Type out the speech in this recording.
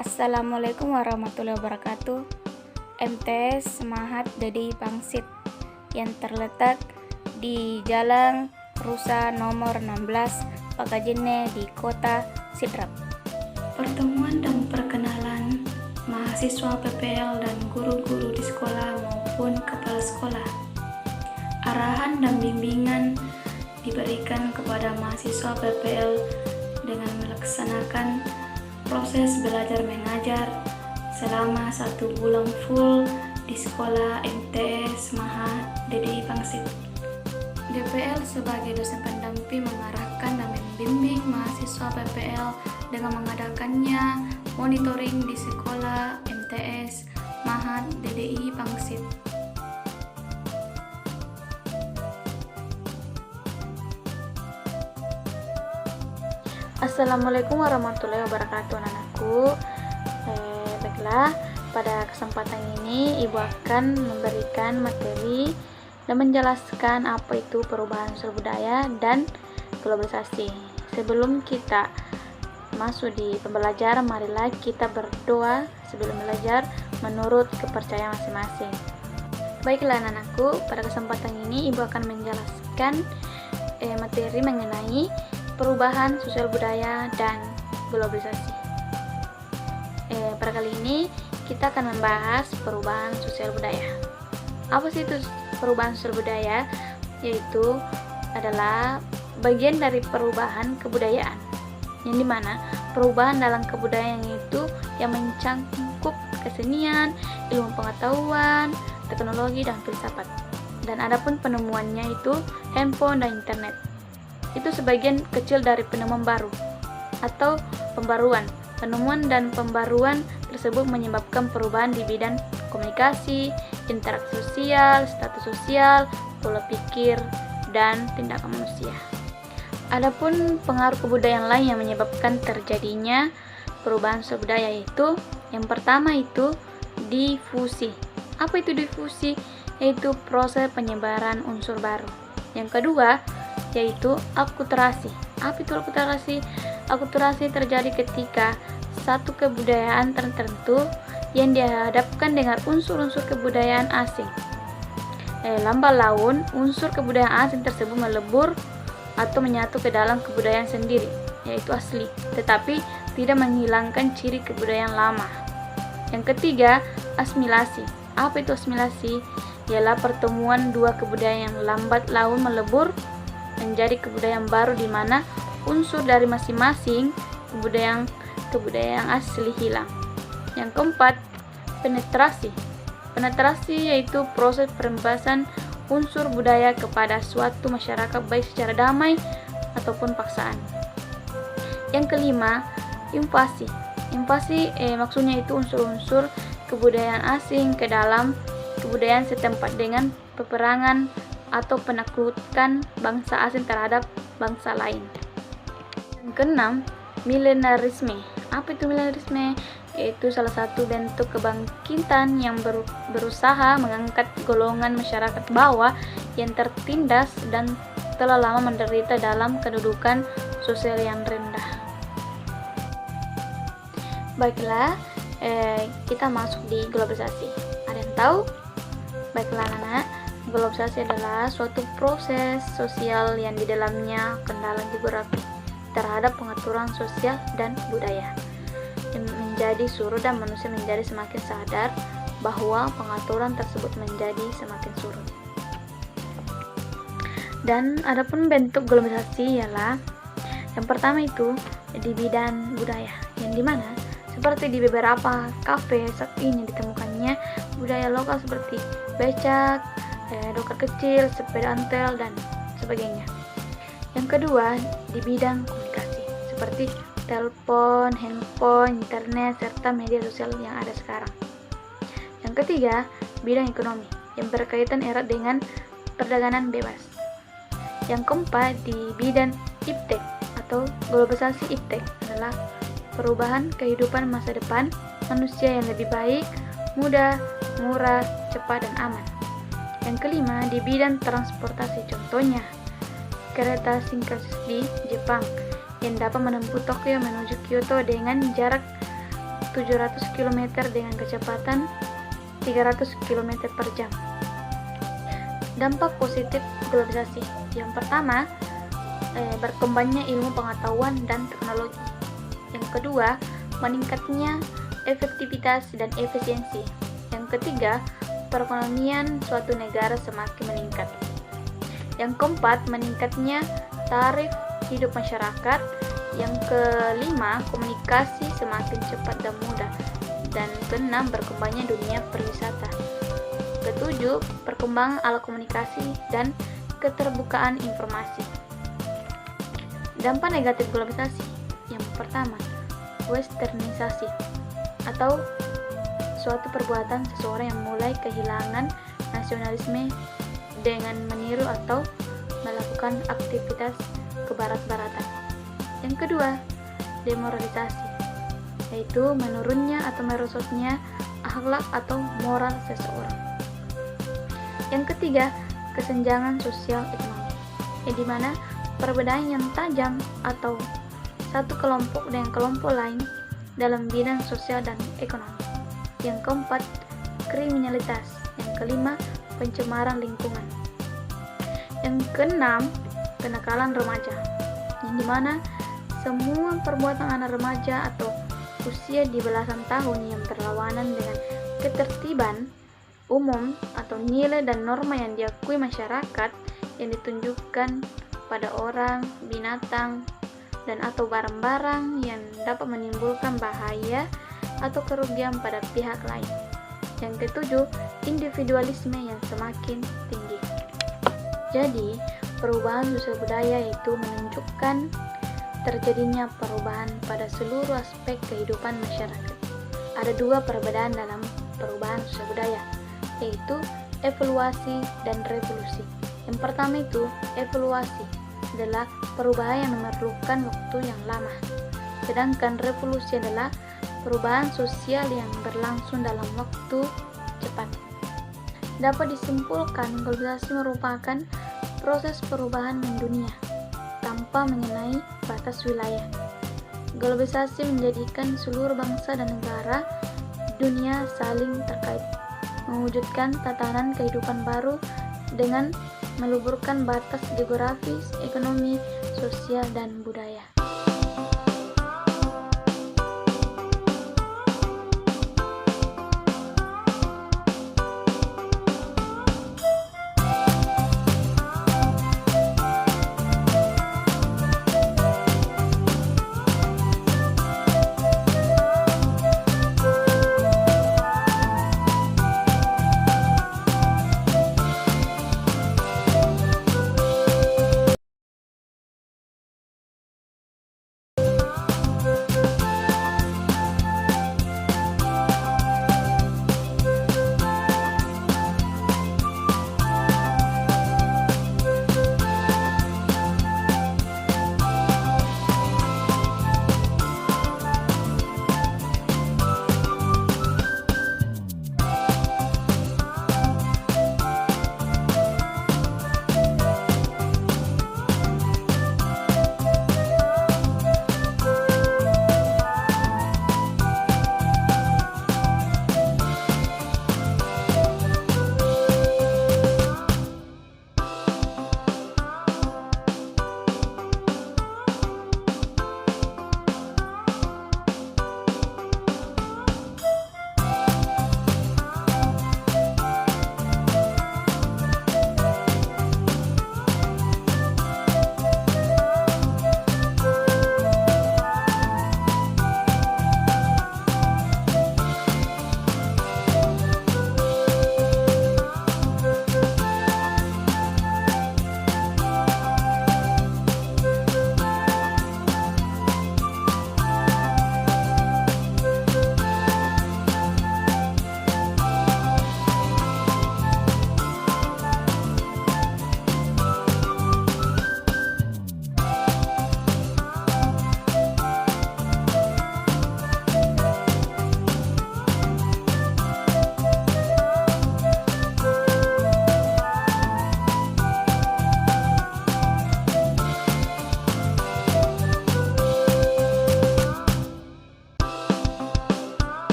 Assalamualaikum warahmatullahi wabarakatuh. MTS Mahat DDI Pangsit yang terletak di Jalan Rusa nomor 16 Pakajene di Kota Sidrap. Pertemuan dan perkenalan mahasiswa PPL dan guru-guru di sekolah maupun kepala sekolah. Arahan dan bimbingan diberikan kepada mahasiswa PPL dengan melaksanakan proses belajar mengajar selama 1 bulan full di sekolah MTS Mahat DDI Pangsit. DPL sebagai dosen pendamping mengarahkan dan membimbing mahasiswa PPL dengan mengadakannya monitoring di sekolah MTS Mahat DDI Pangsit. Assalamualaikum warahmatullahi wabarakatuh, anakku. Baiklah, pada kesempatan ini Ibu akan memberikan materi dan menjelaskan apa itu perubahan unsur budaya dan globalisasi. Sebelum kita masuk di pembelajaran, marilah kita berdoa sebelum belajar menurut kepercayaan masing-masing. Baiklah anakku, pada kesempatan ini Ibu akan menjelaskan materi mengenai perubahan sosial budaya dan globalisasi. Pada kali ini kita akan membahas perubahan sosial budaya. Apa sih itu perubahan sosial budaya? Yaitu adalah bagian dari perubahan kebudayaan, yang dimana perubahan dalam kebudayaan itu yang mencangkup kesenian, ilmu pengetahuan, teknologi, dan filsafat. Dan adapun penemuannya itu handphone dan internet. Itu sebagian kecil dari penemuan baru atau pembaruan. Penemuan dan pembaruan tersebut menyebabkan perubahan di bidang komunikasi, interaksi sosial, status sosial, pola pikir, dan tindakan manusia. Adapun pengaruh kebudayaan lain yang menyebabkan terjadinya perubahan sosial budaya yaitu yang pertama itu difusi. Apa itu difusi? Yaitu proses penyebaran unsur baru. Yang kedua yaitu akulturasi. Apa itu akulturasi? Akulturasi terjadi ketika satu kebudayaan tertentu yang dihadapkan dengan unsur-unsur kebudayaan asing. Lambat laun, unsur kebudayaan asing tersebut melebur atau menyatu ke dalam kebudayaan sendiri, yaitu asli, tetapi tidak menghilangkan ciri kebudayaan lama. Yang ketiga, asimilasi. Apa itu asimilasi? Ialah pertemuan dua kebudayaan yang lambat laun melebur menjadi kebudayaan baru di mana unsur dari masing-masing kebudayaan asli hilang. Yang keempat, penetrasi. Penetrasi yaitu proses perembasan unsur budaya kepada suatu masyarakat baik secara damai ataupun paksaan. Yang kelima, invasi. Invasi maksudnya itu unsur-unsur kebudayaan asing ke dalam kebudayaan setempat dengan peperangan atau penaklukan bangsa asing terhadap bangsa lain. Yang keenam, milenarisme. Apa itu milenarisme? Yaitu salah satu bentuk kebangkitan yang berusaha mengangkat golongan masyarakat bawah yang tertindas dan telah lama menderita dalam kedudukan sosial yang rendah. Baiklah, kita masuk di globalisasi. Ada yang tahu? Baiklah anak, globalisasi adalah suatu proses sosial yang di dalamnya kendala geografi terhadap pengaturan sosial dan budaya yang menjadi surut dan manusia menjadi semakin sadar bahwa pengaturan tersebut menjadi semakin surut. Dan adapun bentuk globalisasi ialah yang pertama itu di bidang budaya, yang dimana seperti di beberapa kafe saat ini ditemukannya budaya lokal seperti becak, doker kecil, sepeda ontel, dan sebagainya. Yang kedua, di bidang komunikasi, seperti telepon, handphone, internet, serta media sosial yang ada sekarang. Yang ketiga, bidang ekonomi, yang berkaitan erat dengan perdagangan bebas. Yang keempat, di bidang iptek atau globalisasi iptek adalah perubahan kehidupan masa depan manusia yang lebih baik, mudah, murah, cepat, dan aman. Yang kelima, di bidang transportasi, contohnya kereta Shinkansen di Jepang yang dapat menempuh Tokyo menuju Kyoto dengan jarak 700 km dengan kecepatan 300 km per jam. Dampak positif globalisasi. Yang pertama, berkembangnya ilmu pengetahuan dan teknologi. Yang kedua, meningkatnya efektivitas dan efisiensi. Yang ketiga, perekonomian suatu negara semakin meningkat. Yang keempat, meningkatnya taraf hidup masyarakat. Yang kelima, komunikasi semakin cepat dan mudah. Dan keenam, berkembangnya dunia perwisata. Ketujuh, perkembangan alat komunikasi dan keterbukaan informasi. Dampak negatif globalisasi. Yang pertama, westernisasi atau suatu perbuatan seseorang yang mulai kehilangan nasionalisme dengan meniru atau melakukan aktivitas kebarat-baratan. Yang kedua, demoralisasi, yaitu menurunnya atau merosotnya akhlak atau moral seseorang. Yang ketiga, kesenjangan sosial ekonomi, di mana perbedaan yang tajam atau satu kelompok dengan kelompok lain dalam bidang sosial dan ekonomi. Yang keempat, kriminalitas. Yang kelima, pencemaran lingkungan. Yang keenam, kenakalan remaja, yang dimana semua perbuatan anak remaja atau usia di belasan tahun yang berlawanan dengan ketertiban umum atau nilai dan norma yang diakui masyarakat yang ditunjukkan pada orang, binatang, dan atau barang-barang yang dapat menimbulkan bahaya atau kerugian pada pihak lain. Yang ketujuh, individualisme yang semakin tinggi. Jadi, perubahan sosial budaya itu menunjukkan terjadinya perubahan pada seluruh aspek kehidupan masyarakat. Ada dua perbedaan dalam perubahan sosial budaya, yaitu evaluasi dan revolusi. Yang pertama itu, evaluasi adalah perubahan yang memerlukan waktu yang lama. Sedangkan revolusi adalah perubahan sosial yang berlangsung dalam waktu cepat. Dapat disimpulkan, globalisasi merupakan proses perubahan mendunia tanpa mengenai batas wilayah. Globalisasi menjadikan seluruh bangsa dan negara dunia saling terkait, mewujudkan tatanan kehidupan baru dengan meluburkan batas geografis, ekonomi, sosial, dan budaya.